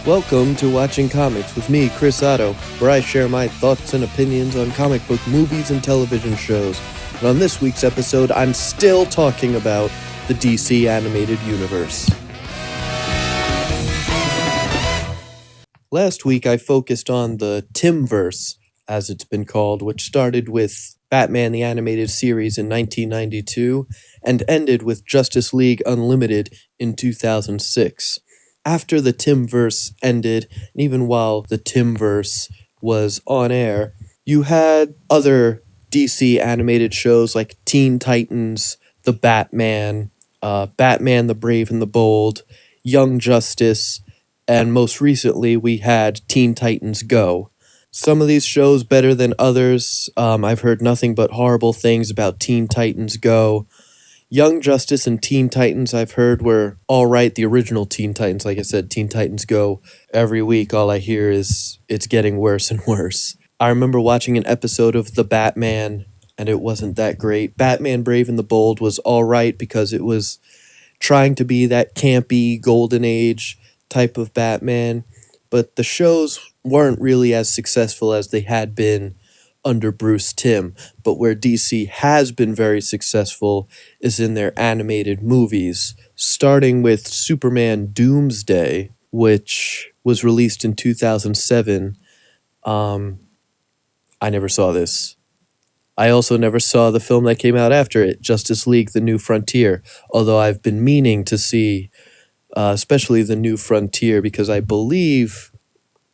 Welcome to Watching Comics with me, Chris Otto, where I share my thoughts and opinions on comic book movies and television shows. And on this week's episode, I'm still talking about the DC animated universe. Last week, I focused on the Timverse, as it's been called, which started with Batman the Animated Series in 1992 and ended with Justice League Unlimited in 2006. After the Timverse ended, and even while the Timverse was on air, you had other DC animated shows like Teen Titans, The Batman, Batman the Brave and the Bold, Young Justice, and most recently we had Teen Titans Go. Some of these shows better than others. I've heard nothing but horrible things about Teen Titans Go. Young Justice and Teen Titans, I've heard, were all right. The original Teen Titans, like I said, Teen Titans Go. Every week, all I hear is it's getting worse and worse. I remember watching an episode of The Batman, and it wasn't that great. Batman Brave and the Bold was all right because it was trying to be that campy, golden age type of Batman, but the shows weren't really as successful as they had been under Bruce Timm. But where DC has been very successful is in their animated movies, starting with Superman Doomsday, which was released in 2007. I never saw this. I also never saw the film that came out after it, Justice League: The New Frontier, although I've been meaning to see especially The New Frontier, because I believe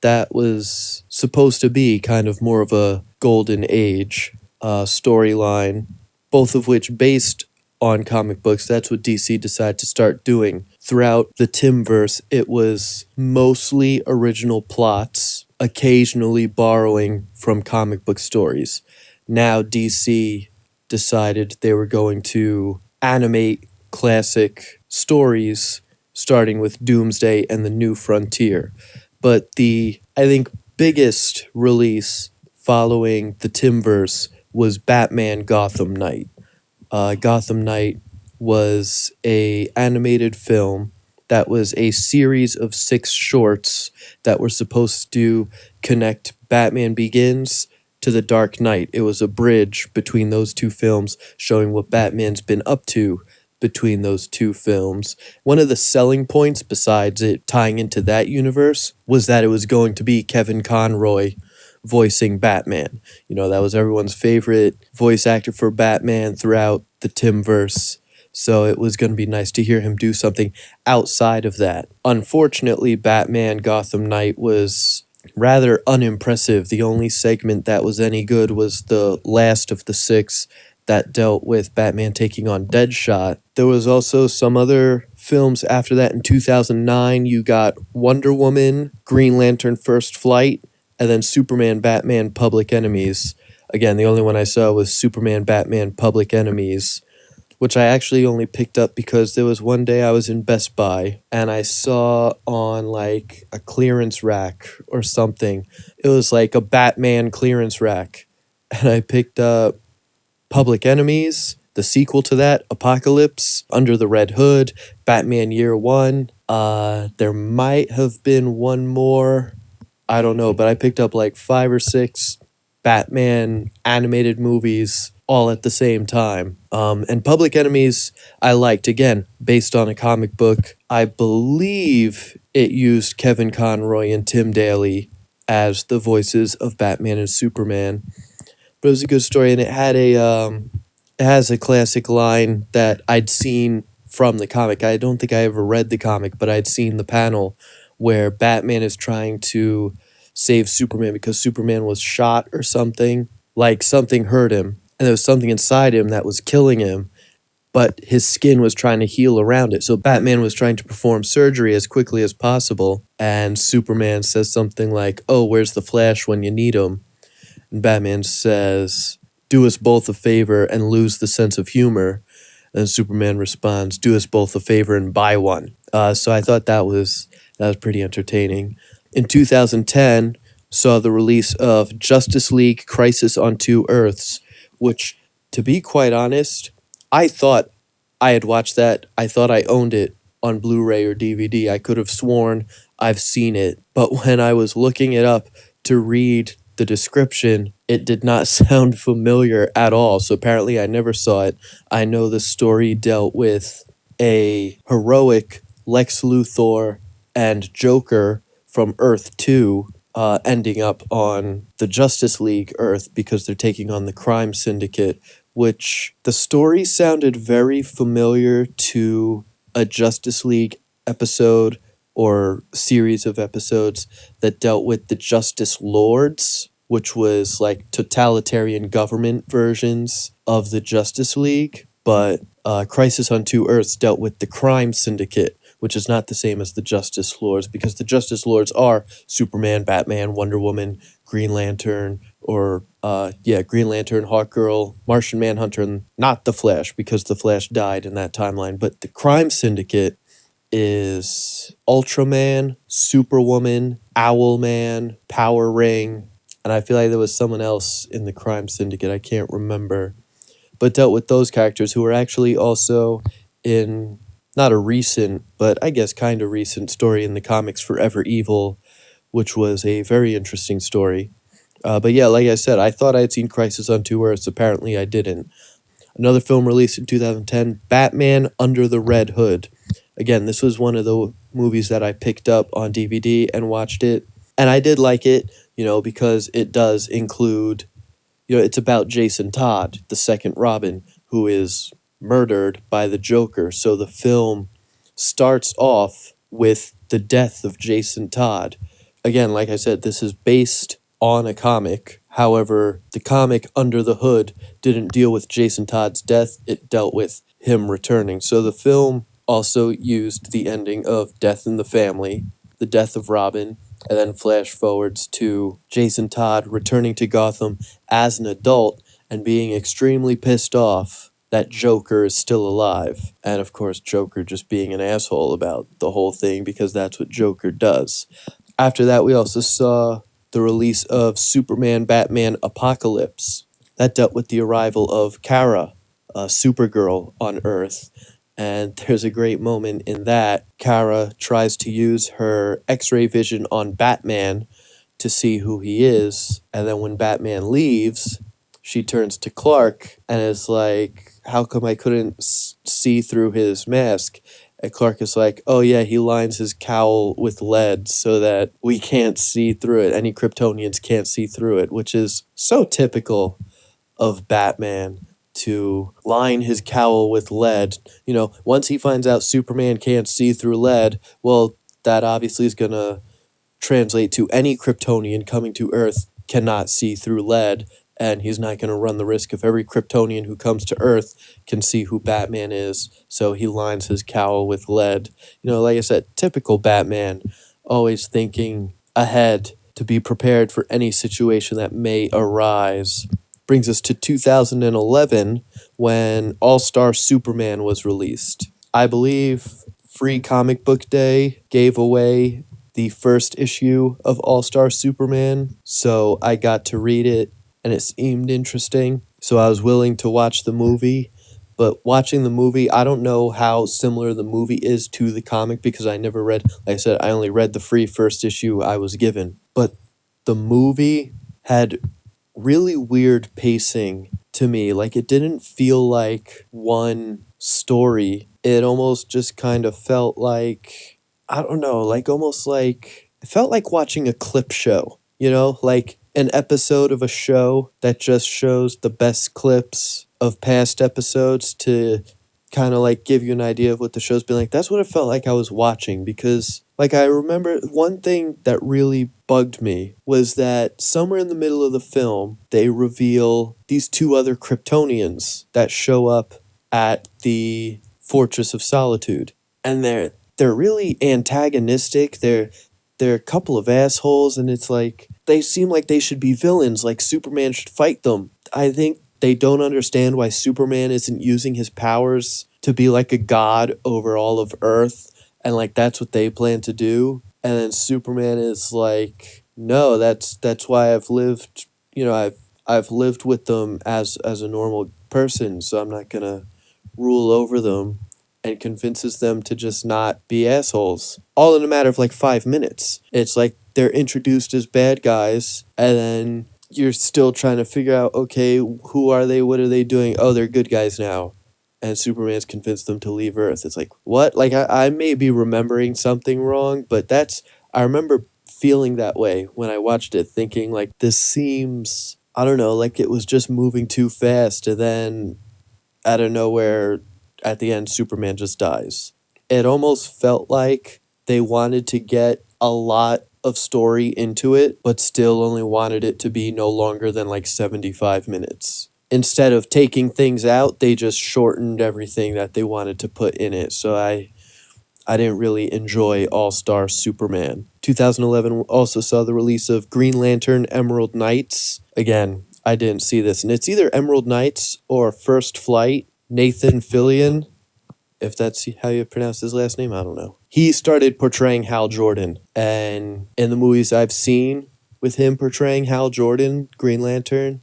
that was supposed to be kind of more of a golden age storyline, both of which based on comic books. That's what DC decided to start doing. Throughout the Timverse, it was mostly original plots, occasionally borrowing from comic book stories. Now DC decided they were going to animate classic stories, starting with Doomsday and The New Frontier. But the, I think, biggest release following the Timverse was Batman Gotham Knight. Gotham Knight was an animated film that was a series of 6 shorts that were supposed to connect Batman Begins to The Dark Knight. It was a bridge between those two films, showing what Batman's been up to between those two films. One of the selling points, besides it tying into that universe, was that it was going to be Kevin Conroy voicing Batman. You know, that was everyone's favorite voice actor for Batman throughout the Timverse, so it was going to be nice to hear him do something outside of that. Unfortunately, Batman Gotham Knight was rather unimpressive. The only segment that was any good was the last of the 6 that dealt with Batman taking on Deadshot. There was also some other films after that. In 2009, you got Wonder Woman, Green Lantern First Flight, and then Superman, Batman, Public Enemies. Again, the only one I saw was Superman, Batman, Public Enemies, which I actually only picked up because there was one day I was in Best Buy and I saw on like a clearance rack or something. It was like a Batman clearance rack. And I picked up Public Enemies, the sequel to that, Apocalypse, Under the Red Hood, Batman Year One. There might have been one more. I don't know, but I picked up like 5 or 6 Batman animated movies all at the same time. And Public Enemies I liked, again, based on a comic book. I believe it used Kevin Conroy and Tim Daly as the voices of Batman and Superman. But it was a good story, and it has a classic line that I'd seen from the comic. I don't think I ever read the comic, but I'd seen the panel where Batman is trying to save Superman because Superman was shot or something. Like something hurt him, and there was something inside him that was killing him, but his skin was trying to heal around it. So Batman was trying to perform surgery as quickly as possible, and Superman says something like, "Oh, where's the Flash when you need him?" And Batman says, "Do us both a favor and lose the sense of humor." And Superman responds, "Do us both a favor and buy one." So I thought that was pretty entertaining. In 2010, saw the release of Justice League Crisis on Two Earths, which, to be quite honest, I thought I had watched that. I thought I owned it on Blu-ray or DVD. I could have sworn I've seen it, but when I was looking it up to read the description, it did not sound familiar at all. So apparently I never saw it. I know the story dealt with a heroic Lex Luthor and Joker from Earth 2 ending up on the Justice League Earth because they're taking on the crime syndicate, which the story sounded very familiar to a Justice League episode or series of episodes that dealt with the Justice Lords, which was like totalitarian government versions of the Justice League. But Crisis on Two Earths dealt with the crime syndicate, which is not the same as the Justice Lords, because the Justice Lords are Superman, Batman, Wonder Woman, Green Lantern, or Green Lantern, Hawkgirl, Martian Manhunter, and not the Flash, because the Flash died in that timeline. But the crime syndicate is Ultraman, Superwoman, Owlman, Power Ring, and I feel like there was someone else in the crime syndicate, I can't remember, but dealt with those characters who were actually also in not a recent, but I guess kind of recent story in the comics, Forever Evil, which was a very interesting story. But yeah, like I said, I thought I had seen Crisis on Two Earths. Apparently I didn't. Another film released in 2010, Batman Under the Red Hood. Again, this was one of the movies that I picked up on DVD and watched it. And I did like it, because it does include, it's about Jason Todd, the second Robin, who is murdered by the Joker. So the film starts off with the death of Jason Todd. Again, like I said, this is based on a comic. However, the comic Under the Hood didn't deal with Jason Todd's death. It dealt with him returning. So the film also used the ending of Death in the Family, the death of Robin, and then flash forwards to Jason Todd returning to Gotham as an adult and being extremely pissed off that Joker is still alive. And of course, Joker just being an asshole about the whole thing, because that's what Joker does. After that, we also saw the release of Superman Batman Apocalypse. That dealt with the arrival of Kara, Supergirl, on Earth. And there's a great moment in that. Kara tries to use her X-ray vision on Batman to see who he is. And then when Batman leaves, she turns to Clark and is like, how come I couldn't see through his mask? And Clark is like, oh yeah, he lines his cowl with lead so that we can't see through it. Any Kryptonians can't see through it, which is so typical of Batman, to line his cowl with lead. Once he finds out Superman can't see through lead, well, that obviously is going to translate to any Kryptonian coming to Earth cannot see through lead, and he's not going to run the risk of every Kryptonian who comes to Earth can see who Batman is, so he lines his cowl with lead. Like I said, typical Batman, always thinking ahead to be prepared for any situation that may arise. Brings us to 2011, when All-Star Superman was released. I believe Free Comic Book Day gave away the first issue of All-Star Superman, so I got to read it, and it seemed interesting, so I was willing to watch the movie. But watching the movie, I don't know how similar the movie is to the comic, because I never read, like I said, I only read the free first issue I was given. But the movie had really weird pacing to me. Like, it didn't feel like one story. It almost just kind of felt like, I don't know, like almost like, it felt like watching a clip show, like an episode of a show that just shows the best clips of past episodes to kind of like give you an idea of what the show's been like. That's what it felt like I was watching, because like I remember one thing that really bugged me was that somewhere in the middle of the film, they reveal these two other Kryptonians that show up at the Fortress of Solitude. And they're really antagonistic. They're a couple of assholes, and it's like they seem like they should be villains, like Superman should fight them. I think they don't understand why Superman isn't using his powers to be like a god over all of Earth, and like that's what they plan to do. And then Superman is like, no, that's why I've lived, I've lived with them as a normal person, so I'm not gonna rule over them. and convinces them to just not be assholes. All in a matter of like 5 minutes. It's like they're introduced as bad guys, and then you're still trying to figure out, okay, who are they? What are they doing? Oh, they're good guys now. And Superman's convinced them to leave Earth. It's like, what? Like, I may be remembering something wrong, but I remember feeling that way when I watched it, thinking, like, this seems, I don't know, like it was just moving too fast, and then out of nowhere, at the end, Superman just dies. It almost felt like they wanted to get a lot of story into it, but still only wanted it to be no longer than like 75 minutes. Instead of taking things out, they just shortened everything that they wanted to put in it. So I didn't really enjoy All Star Superman. 2011 also saw the release of Green Lantern Emerald Knights. Again, I didn't see this, and it's either Emerald Knights or First Flight. Nathan Fillion, if that's how you pronounce his last name, I don't know. He started portraying Hal Jordan, and in the movies I've seen with him portraying Hal Jordan, Green Lantern,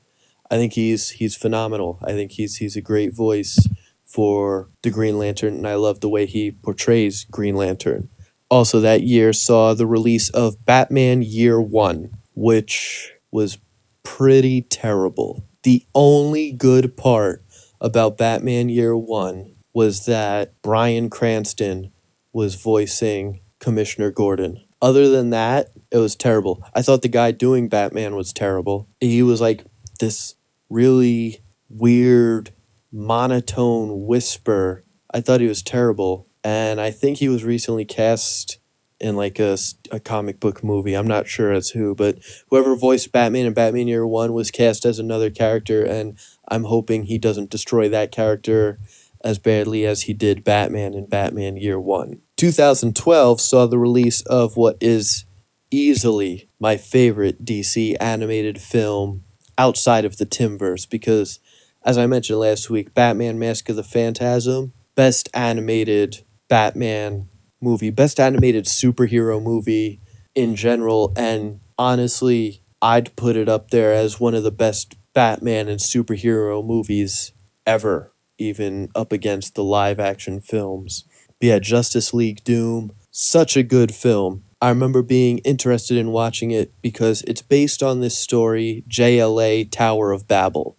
I think he's phenomenal. I think he's a great voice for the Green Lantern, and I love the way he portrays Green Lantern. Also, that year saw the release of Batman Year One, which was pretty terrible. The only good part about Batman Year One was that Bryan Cranston was voicing Commissioner Gordon. Other than that, it was terrible. I thought the guy doing Batman was terrible. He was like this really weird, monotone whisper. I thought he was terrible. And I think he was recently cast in like a comic book movie. I'm not sure as who, but whoever voiced Batman in Batman Year One was cast as another character, and I'm hoping he doesn't destroy that character as badly as he did Batman in Batman Year One. 2012 saw the release of what is easily my favorite DC animated film outside of the Timverse, because, as I mentioned last week, Batman Mask of the Phantasm, best animated Batman movie, best animated superhero movie in general, and honestly, I'd put it up there as one of the best Batman and superhero movies ever, even up against the live action films. But yeah, Justice League Doom, such a good film. I remember being interested in watching it because it's based on this story, JLA Tower of Babel,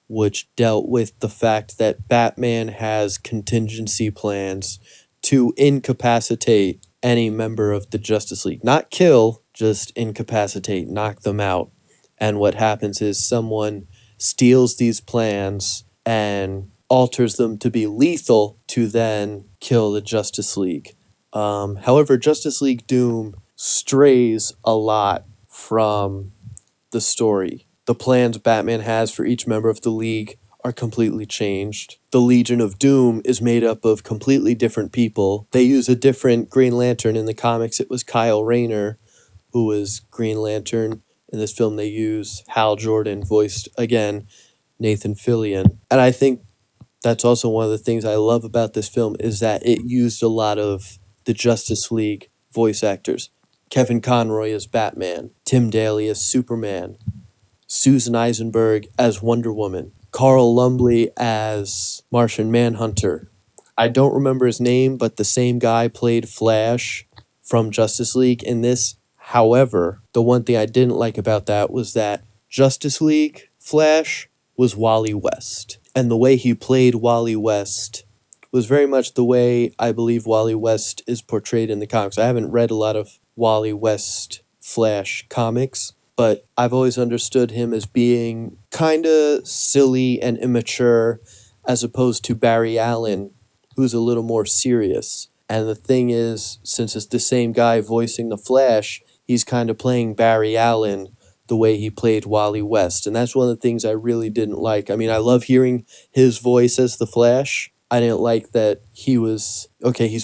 which dealt with the fact that Batman has contingency plans to incapacitate any member of the Justice League. Not kill, just incapacitate, knock them out. And what happens is someone steals these plans and alters them to be lethal to then kill the Justice League. However, Justice League Doom strays a lot from the story. The plans Batman has for each member of the League are completely changed. The Legion of Doom is made up of completely different people. They use a different Green Lantern. In the comics, it was Kyle Rayner, who was Green Lantern. In this film, they use Hal Jordan, voiced, again, Nathan Fillion. And I think that's also one of the things I love about this film is that it used a lot of the Justice League voice actors. Kevin Conroy as Batman, Tim Daly as Superman, Susan Eisenberg as Wonder Woman, Carl Lumbly as Martian Manhunter. I don't remember his name, but the same guy played Flash from Justice League in this. However, the one thing I didn't like about that was that Justice League Flash was Wally West. And the way he played Wally West was very much the way I believe Wally West is portrayed in the comics. I haven't read a lot of Wally West Flash comics, but I've always understood him as being kind of silly and immature, as opposed to Barry Allen, who's a little more serious. And the thing is, since it's the same guy voicing the Flash, he's kind of playing Barry Allen the way he played Wally West. And that's one of the things I really didn't like. I mean, I love hearing his voice as the Flash. I didn't like that he's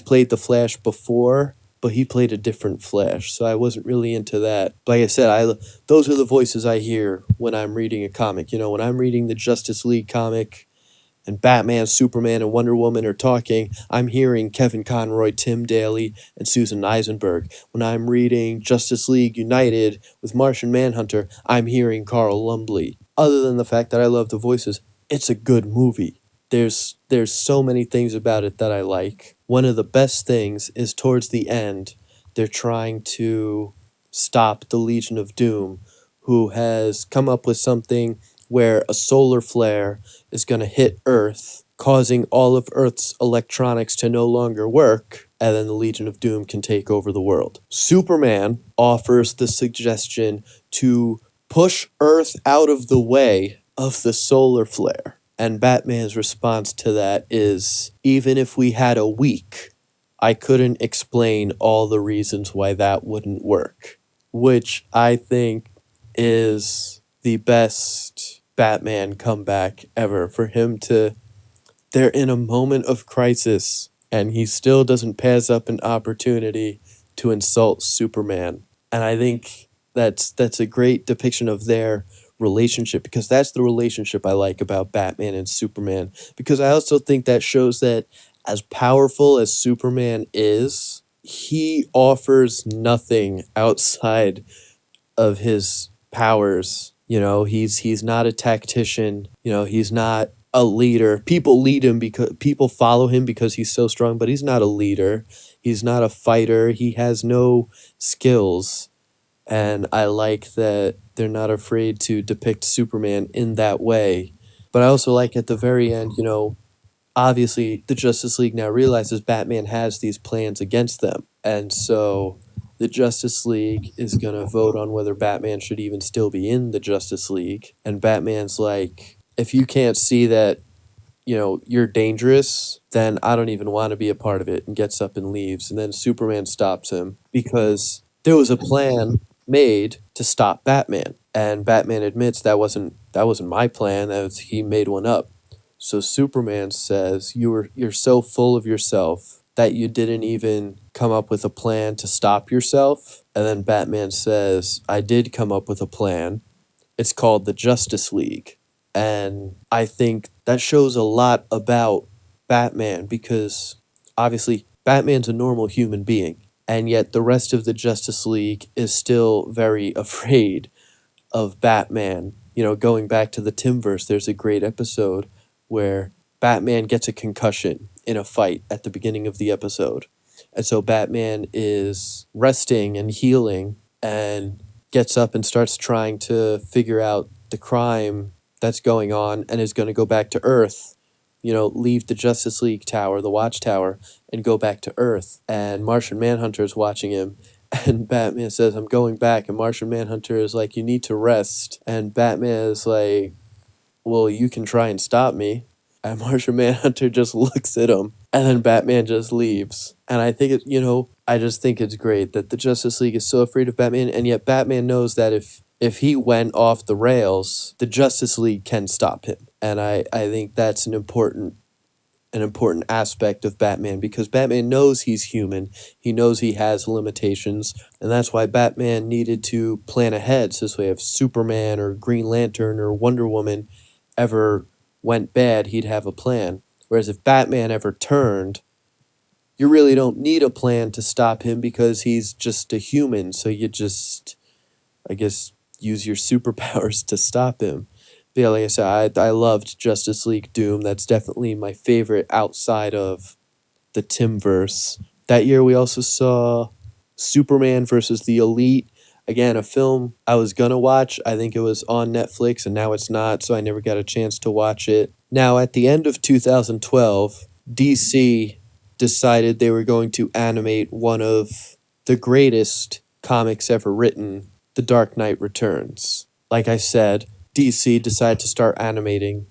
played the Flash before, but he played a different Flash, so I wasn't really into that. Like I said, those are the voices I hear when I'm reading a comic. You know, when I'm reading the Justice League comic and Batman, Superman, and Wonder Woman are talking, I'm hearing Kevin Conroy, Tim Daly, and Susan Eisenberg. When I'm reading Justice League United with Martian Manhunter, I'm hearing Carl Lumbly. Other than the fact that I love the voices, it's a good movie. there's so many things about it that I like. One of the best things is towards the end, they're trying to stop the Legion of Doom, who has come up with something where a solar flare is going to hit Earth, causing all of Earth's electronics to no longer work, and then the Legion of Doom can take over the world. Superman offers the suggestion to push Earth out of the way of the solar flare. And Batman's response to that is, even if we had a week, I couldn't explain all the reasons why that wouldn't work. Which I think is the best Batman comeback ever. For him to, they're in a moment of crisis, and he still doesn't pass up an opportunity to insult Superman. And I think that's a great depiction of their relationship, because that's the relationship I like about Batman and Superman. Because I also think that shows that as powerful as Superman is, he offers nothing outside of his powers. You know, he's not a tactician. You know, he's not a leader. People lead him because people follow him because he's so strong, but he's not a leader. He's not a fighter. He has no skills. And I like that they're not afraid to depict Superman in that way. But I also like at the very end, you know, obviously the Justice League now realizes Batman has these plans against them. And so the Justice League is going to vote on whether Batman should even still be in the Justice League. And Batman's like, if you can't see that, you know, you're dangerous, then I don't even want to be a part of it, and gets up and leaves. And then Superman stops him because there was a plan made to stop Batman. And Batman admits that wasn't my plan, he made one up. So Superman says, you're so full of yourself that you didn't even come up with a plan to stop yourself. And then Batman says, I did come up with a plan. It's called the Justice League. And I think that shows a lot about Batman, because obviously Batman's a normal human being, and yet the rest of the Justice League is still very afraid of Batman. You know, going back to the Timverse, there's a great episode where Batman gets a concussion in a fight at the beginning of the episode. And so Batman is resting and healing and gets up and starts trying to figure out the crime that's going on, and is going to go back to Earth, you know, leave the Justice League tower, the Watchtower, and go back to Earth. And Martian Manhunter is watching him, and Batman says, I'm going back. And Martian Manhunter is like, you need to rest. And Batman is like, well, you can try and stop me. And Martian Manhunter just looks at him, and then Batman just leaves. And I think it, you know, I just think it's great that the Justice League is so afraid of Batman, and yet Batman knows that if he went off the rails, the Justice League can stop him. And I think that's an important aspect of Batman, because Batman knows he's human. He knows he has limitations, and that's why Batman needed to plan ahead. So this way, if Superman or Green Lantern or Wonder Woman ever went bad, he'd have a plan. Whereas if Batman ever turned, you really don't need a plan to stop him, because he's just a human. So you just, I guess, use your superpowers to stop him. But yeah, like I said, I loved Justice League Doom. That's definitely my favorite outside of the Timverse. That year we also saw Superman versus the Elite. Again, a film I was gonna watch. I think it was on Netflix, and now it's not, so I never got a chance to watch it. Now, at the end of 2012, DC decided they were going to animate one of the greatest comics ever written, The Dark Knight Returns. Like I said, DC decided to start animating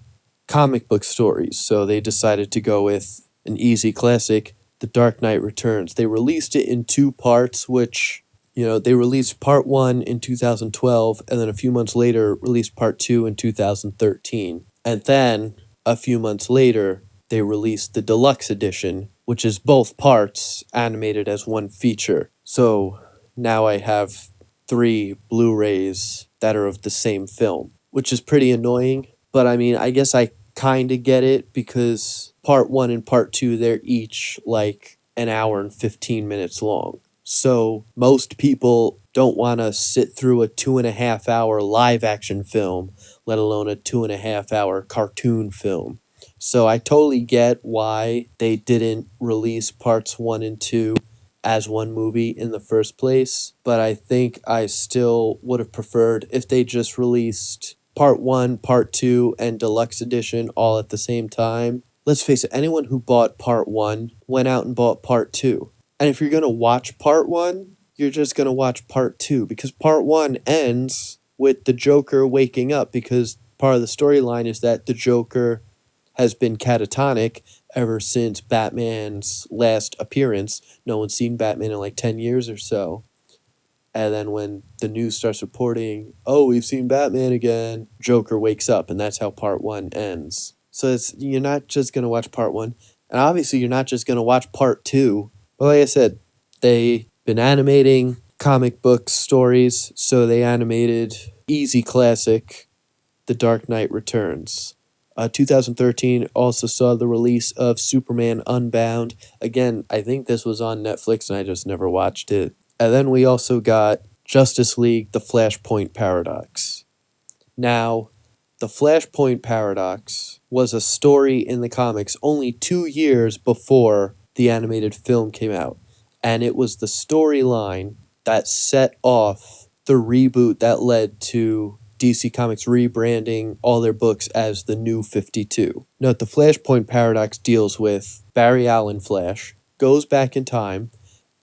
comic book stories, so they decided to go with an easy classic, The Dark Knight Returns. They released it in 2 parts, which, you know, they released part 1 in 2012, and then a few months later released part 2 in 2013. And then, a few months later, they released the deluxe edition, which is both parts animated as one feature. So now I have 3 Blu-rays that are of the same film, which is pretty annoying. But I mean, I guess I kind of get it, because part 1 and part 2, they're each like an hour and 15 minutes long. So most people don't want to sit through a 2.5 hour live action film, let alone a 2.5 hour cartoon film. So I totally get why they didn't release parts 1 and 2 as one movie in the first place, but I think I still would have preferred if they just released part 1, part 2, and deluxe edition all at the same time. Let's face it, anyone who bought part 1 went out and bought part 2. And if you're going to watch part 1, you're just going to watch part 2 because part 1 ends with the Joker waking up because part of the storyline is that the Joker has been catatonic ever since Batman's last appearance. No one's seen Batman in like 10 years or so. And then when the news starts reporting, oh, we've seen Batman again, Joker wakes up, and that's how part 1 ends. So you're not just going to watch part 1, and obviously you're not just going to watch part 2. But like I said, they've been animating comic book stories, so they animated easy classic The Dark Knight Returns. 2013 also saw the release of Superman Unbound. Again, I think this was on Netflix and I just never watched it. And then we also got Justice League, The Flashpoint Paradox. Now, The Flashpoint Paradox was a story in the comics only 2 years before the animated film came out. And it was the storyline that set off the reboot that led to DC Comics rebranding all their books as the New 52. Note, the Flashpoint Paradox deals with Barry Allen Flash, goes back in time,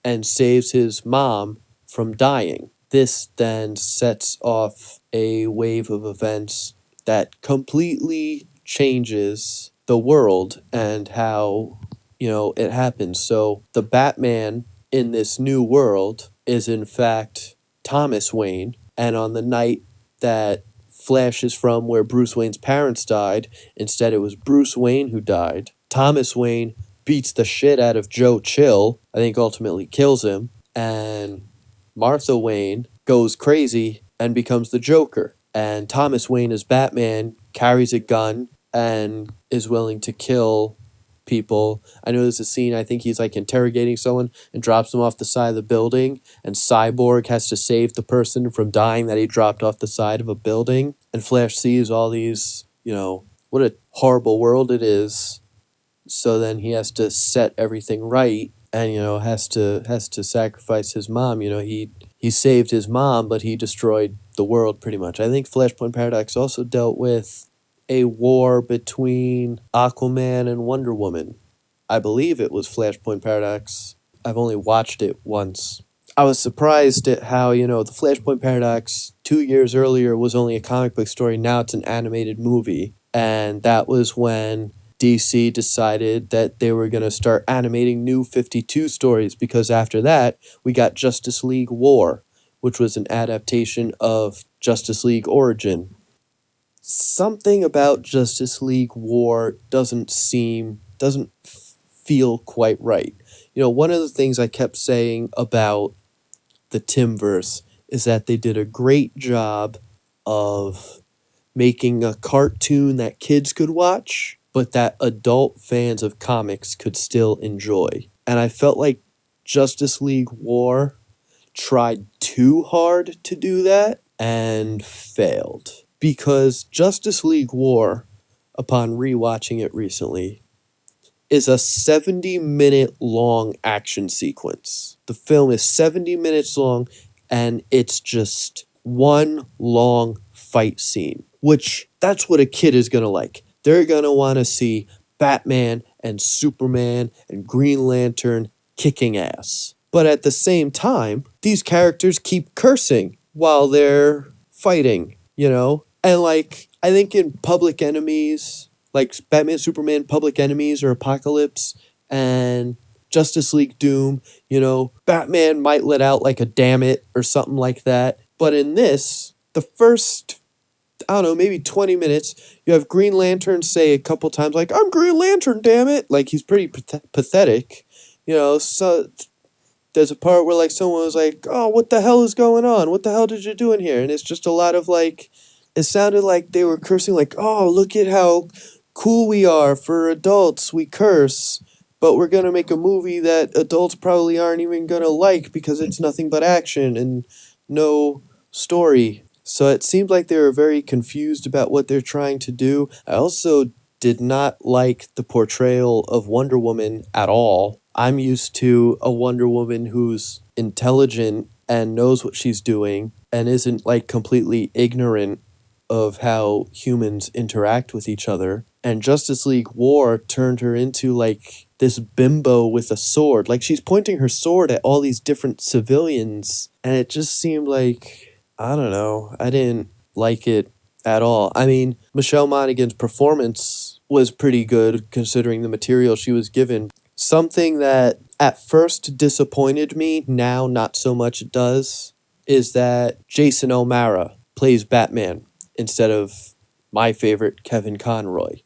and saves his mom from dying. This then sets off a wave of events that completely changes the world and how, it happens. So the Batman in this new world is in fact Thomas Wayne, and on the night that Flash is from where Bruce Wayne's parents died, instead it was Bruce Wayne who died. Thomas Wayne beats the shit out of Joe Chill, I think ultimately kills him, and Martha Wayne goes crazy and becomes the Joker. And Thomas Wayne as Batman carries a gun and is willing to kill people. I know there's a scene, I think he's like interrogating someone and drops them off the side of the building, and Cyborg has to save the person from dying that he dropped off the side of a building. And Flash sees all these, what a horrible world it is. So then he has to set everything right and, has to sacrifice his mom. He saved his mom, but he destroyed the world pretty much. I think Flashpoint Paradox also dealt with a war between Aquaman and Wonder Woman. I believe it was Flashpoint Paradox. I've only watched it once. I was surprised at how, the Flashpoint Paradox 2 years earlier was only a comic book story. Now it's an animated movie. And that was when DC decided that they were going to start animating New 52 stories, because after that, we got Justice League War, which was an adaptation of Justice League Origin. Something about Justice League War doesn't feel quite right. One of the things I kept saying about the Timverse is that they did a great job of making a cartoon that kids could watch, but that adult fans of comics could still enjoy. And I felt like Justice League War tried too hard to do that and failed. Because Justice League War, upon rewatching it recently, is a 70-minute long action sequence. The film is 70 minutes long, and it's just one long fight scene, which that's what a kid is going to like. They're going to want to see Batman and Superman and Green Lantern kicking ass. But at the same time, these characters keep cursing while they're fighting, And I think in Public Enemies, like Batman, Superman, Public Enemies, or Apocalypse, and Justice League Doom, Batman might let out like a damn it or something like that. But in this, the first, maybe 20 minutes, you have Green Lantern say a couple times like, I'm Green Lantern, damn it. Like, he's pretty pathetic, so there's a part where someone was like, oh, what the hell is going on? What the hell did you do in here? And it's just a lot of it sounded like they were cursing oh, look at how cool we are for adults. We curse, but we're going to make a movie that adults probably aren't even going to like because it's nothing but action and no story. So it seemed like they were very confused about what they're trying to do. I also did not like the portrayal of Wonder Woman at all. I'm used to a Wonder Woman who's intelligent and knows what she's doing and isn't like completely ignorant of how humans interact with each other. And Justice League War turned her into like this bimbo with a sword. Like she's pointing her sword at all these different civilians. And it just seemed like, I don't know, I didn't like it at all. I mean, Michelle Monaghan's performance was pretty good considering the material she was given. Something that at first disappointed me, now not so much does, is that Jason O'Mara plays Batman instead of my favorite Kevin Conroy.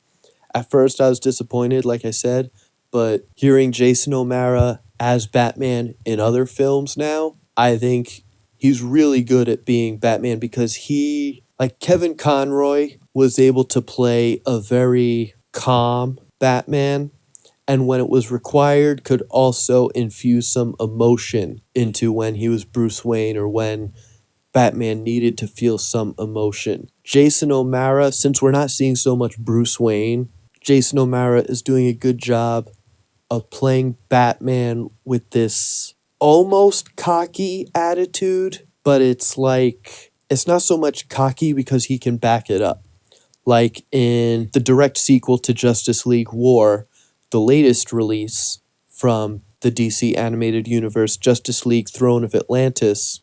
At first I was disappointed, like I said, but hearing Jason O'Mara as Batman in other films now, I think he's really good at being Batman because like Kevin Conroy was able to play a very calm Batman, and when it was required could also infuse some emotion into when he was Bruce Wayne or when Batman needed to feel some emotion. Jason O'Mara, since we're not seeing so much Bruce Wayne, Jason O'Mara is doing a good job of playing Batman with this almost cocky attitude, but it's like, it's not so much cocky because he can back it up. Like in the direct sequel to Justice League War, the latest release from the DC animated universe, Justice League Throne of Atlantis,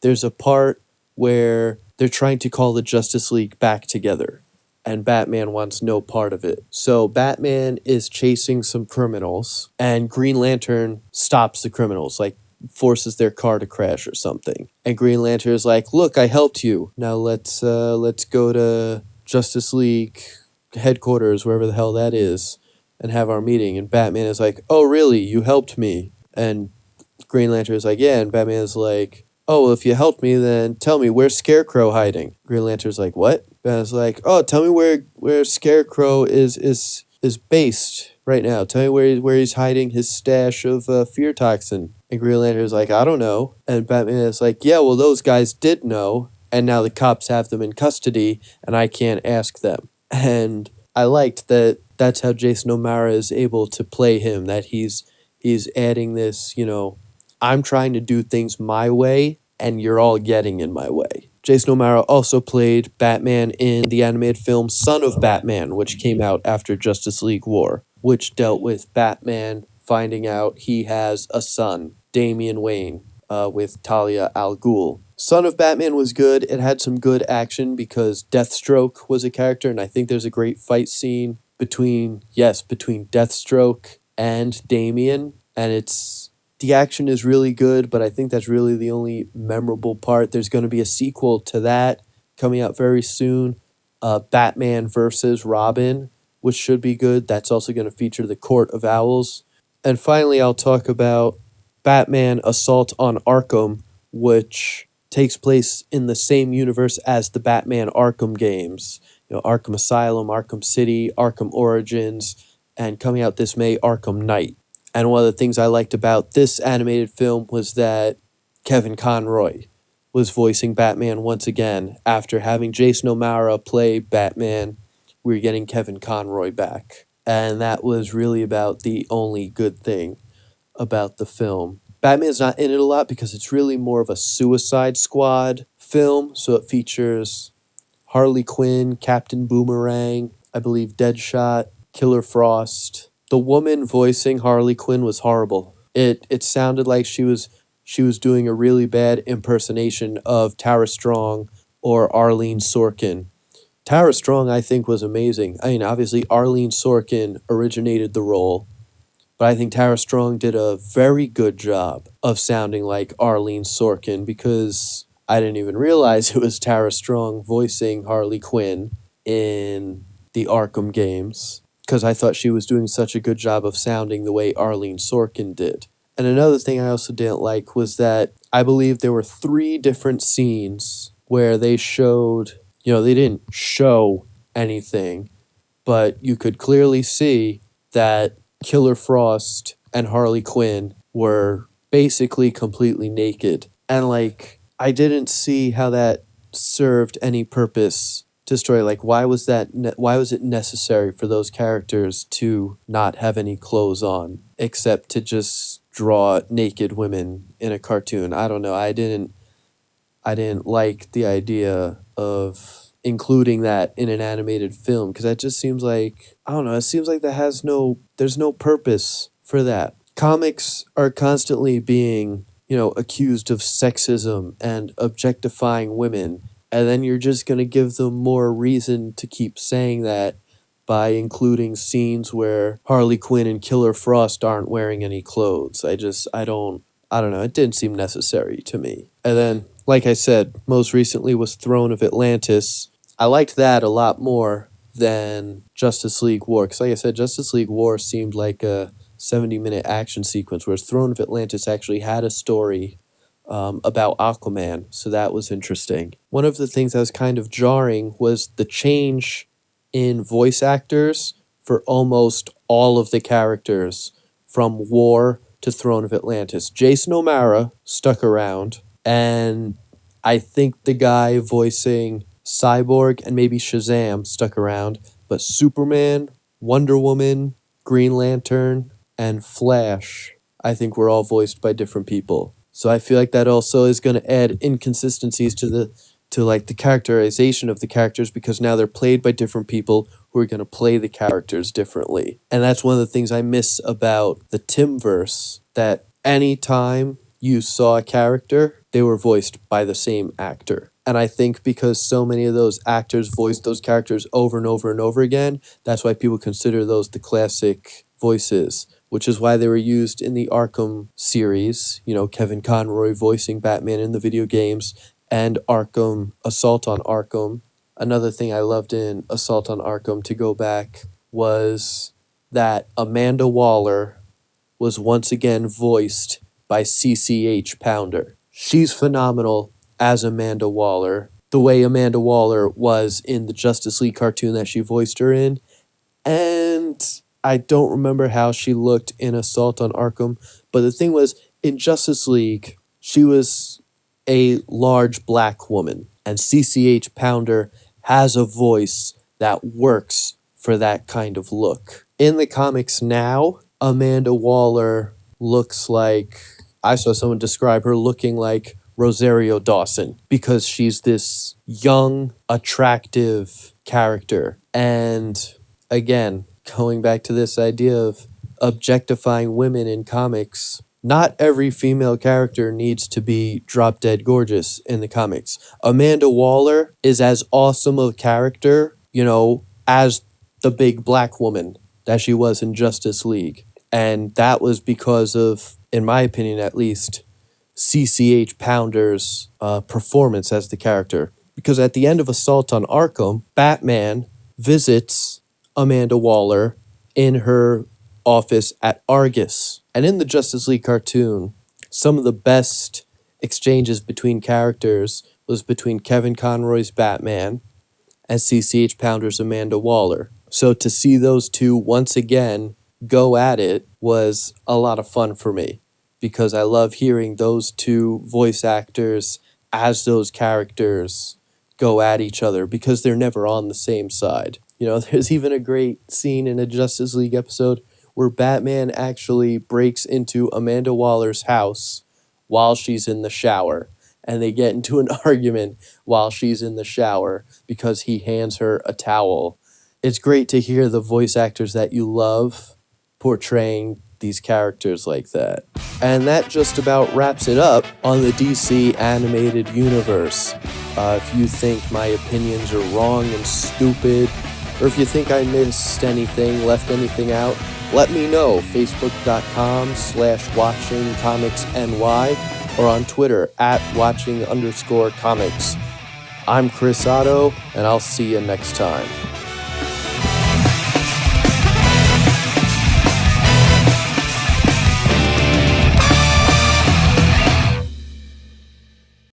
there's a part where they're trying to call the Justice League back together, and Batman wants no part of it. So Batman is chasing some criminals, and Green Lantern stops the criminals, like forces their car to crash or something. And Green Lantern is like, "Look, I helped you. Now let's go to Justice League headquarters, wherever the hell that is, and have our meeting." And Batman is like, "Oh, really? You helped me?" And Green Lantern is like, "Yeah." And Batman is like, "Oh, well, if you helped me, then tell me, where's Scarecrow hiding?" Green Lantern's like, "What?" Batman's like, "Oh, tell me where Scarecrow is based right now. Tell me where he's hiding his stash of fear toxin." And Green Lantern's like, "I don't know." And Batman is like, "Yeah, well, those guys did know, and now the cops have them in custody, and I can't ask them." And I liked that that's how Jason O'Mara is able to play him, that he's adding this, I'm trying to do things my way, and you're all getting in my way. Jason O'Mara also played Batman in the animated film Son of Batman, which came out after Justice League War, which dealt with Batman finding out he has a son, Damian Wayne, with Talia al Ghul. Son of Batman was good. It had some good action because Deathstroke was a character, and I think there's a great fight scene between Deathstroke and Damian, and the action is really good, but I think that's really the only memorable part. There's going to be a sequel to that coming out very soon, Batman versus Robin, which should be good. That's also going to feature the Court of Owls. And finally, I'll talk about Batman Assault on Arkham, which takes place in the same universe as the Batman Arkham games. Arkham Asylum, Arkham City, Arkham Origins, and coming out this May, Arkham Knight. And one of the things I liked about this animated film was that Kevin Conroy was voicing Batman once again. After having Jason O'Mara play Batman, we were getting Kevin Conroy back. And that was really about the only good thing about the film. Batman's not in it a lot because it's really more of a Suicide Squad film. So it features Harley Quinn, Captain Boomerang, I believe Deadshot, Killer Frost. The woman voicing Harley Quinn was horrible. It sounded like she was doing a really bad impersonation of Tara Strong or Arlene Sorkin. Tara Strong, I think, was amazing. I mean, obviously, Arlene Sorkin originated the role, but I think Tara Strong did a very good job of sounding like Arlene Sorkin because I didn't even realize it was Tara Strong voicing Harley Quinn in the Arkham games, because I thought she was doing such a good job of sounding the way Arlene Sorkin did. And another thing I also didn't like was that I believe there were 3 different scenes where they showed, they didn't show anything, but you could clearly see that Killer Frost and Harley Quinn were basically completely naked. And I didn't see how that served any purpose to story. Like, why was why was it necessary for those characters to not have any clothes on except to just draw naked women in a cartoon? I don't know. I didn't like the idea of including that in an animated film because that just seems like, I don't know, it seems like there's no purpose for that. Comics are constantly being, accused of sexism and objectifying women, and then you're just going to give them more reason to keep saying that by including scenes where Harley Quinn and Killer Frost aren't wearing any clothes. I don't know, it didn't seem necessary to me. And then, like I said, most recently was Throne of Atlantis. I liked that a lot more than Justice League War, because like I said, Justice League War seemed like a 70-minute action sequence, whereas Throne of Atlantis actually had a story about Aquaman, so that was interesting. One of the things that was kind of jarring was the change in voice actors for almost all of the characters from War to Throne of Atlantis. Jason O'Mara stuck around, and I think the guy voicing Cyborg and maybe Shazam stuck around, but Superman, Wonder Woman, Green Lantern, and Flash, I think were all voiced by different people. So I feel like that also is going to add inconsistencies to the characterization of the characters, because now they're played by different people who are going to play the characters differently. And that's one of the things I miss about the Timverse, that anytime you saw a character, they were voiced by the same actor. And I think because so many of those actors voiced those characters over and over and over again, that's why people consider those the classic voices, which is why they were used in the Arkham series, Kevin Conroy voicing Batman in the video games, and Arkham, Assault on Arkham. Another thing I loved in Assault on Arkham, to go back, was that Amanda Waller was once again voiced by CCH Pounder. She's phenomenal as Amanda Waller, the way Amanda Waller was in the Justice League cartoon that she voiced her in. And I don't remember how she looked in Assault on Arkham, but the thing was, in Justice League, she was a large black woman, and CCH Pounder has a voice that works for that kind of look. In the comics now, Amanda Waller looks like, I saw someone describe her looking like Rosario Dawson, because she's this young, attractive character. And again, going back to this idea of objectifying women in comics, not every female character needs to be drop-dead gorgeous in the comics. Amanda Waller is as awesome a character, as the big black woman that she was in Justice League. And that was because of, in my opinion at least, CCH Pounder's performance as the character. Because at the end of Assault on Arkham, Batman visits Amanda Waller in her office at Argus. And in the Justice League cartoon, some of the best exchanges between characters was between Kevin Conroy's Batman and CCH Pounder's Amanda Waller. So to see those two once again go at it was a lot of fun for me, because I love hearing those two voice actors as those characters go at each other, because they're never on the same side. There's even a great scene in a Justice League episode where Batman actually breaks into Amanda Waller's house while she's in the shower, and they get into an argument while she's in the shower because he hands her a towel. It's great to hear the voice actors that you love portraying these characters like that. And that just about wraps it up on the DC animated universe. If you think my opinions are wrong and stupid, or if you think I missed anything, left anything out, let me know. Facebook.com/WatchingComicsNY, or on Twitter @watching_comics. I'm Chris Otto, and I'll see you next time.